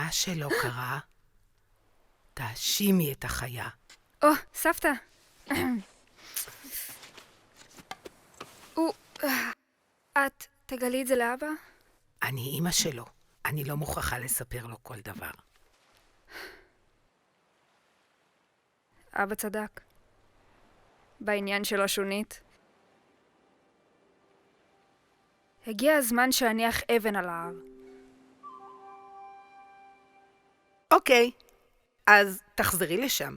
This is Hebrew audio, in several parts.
מה שלא קרה, תאשימי את החיה. סבתא. את תגלי את זה לאבא? אני אמא שלו. אני לא מוכרחה לספר לו כל דבר. אבא צדק. בעניין של השונית. הגיע הזמן שאניח אבן על ההר. אוקיי, אז תחזרי לשם.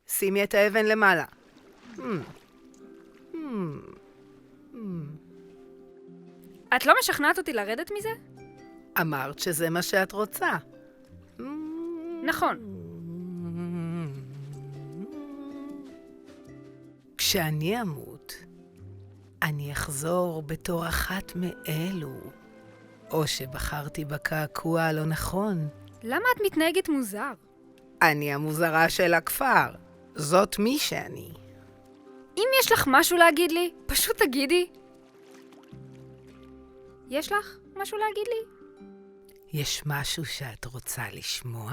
שימי את האבן למעלה. את לא משכנעת אותי לרדת מזה? אמרת שזה מה שאת רוצה. נכון. כשאני אמות, אני אחזור בתור אחת מאלו. או שבחרתי בקעקוע הלא נכון. למה את מתנהגת מוזר? אני המוזרה של הכפר. זאת מי שאני. אם יש לך משהו להגיד לי, פשוט תגידי. יש לך משהו להגיד לי? יש משהו שאת רוצה לשמוע?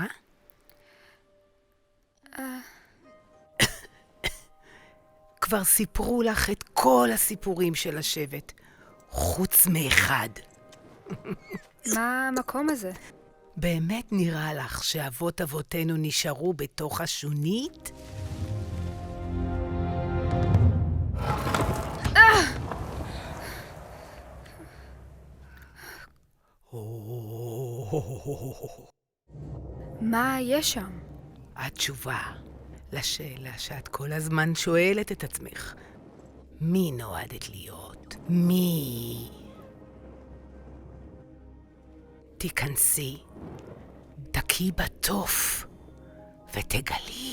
כבר סיפרו לך את כל הסיפורים של השבט, חוץ מאחד. מה המקום הזה? באמת נראה לך שאבות אבותינו נשארו בתוך השונית? מה יש שם? התשובה לשאלה שאת כל הזמן שואלת את עצמך. מי נועדת להיות? מי? תיכנסי, תקי בתוף ותגלי.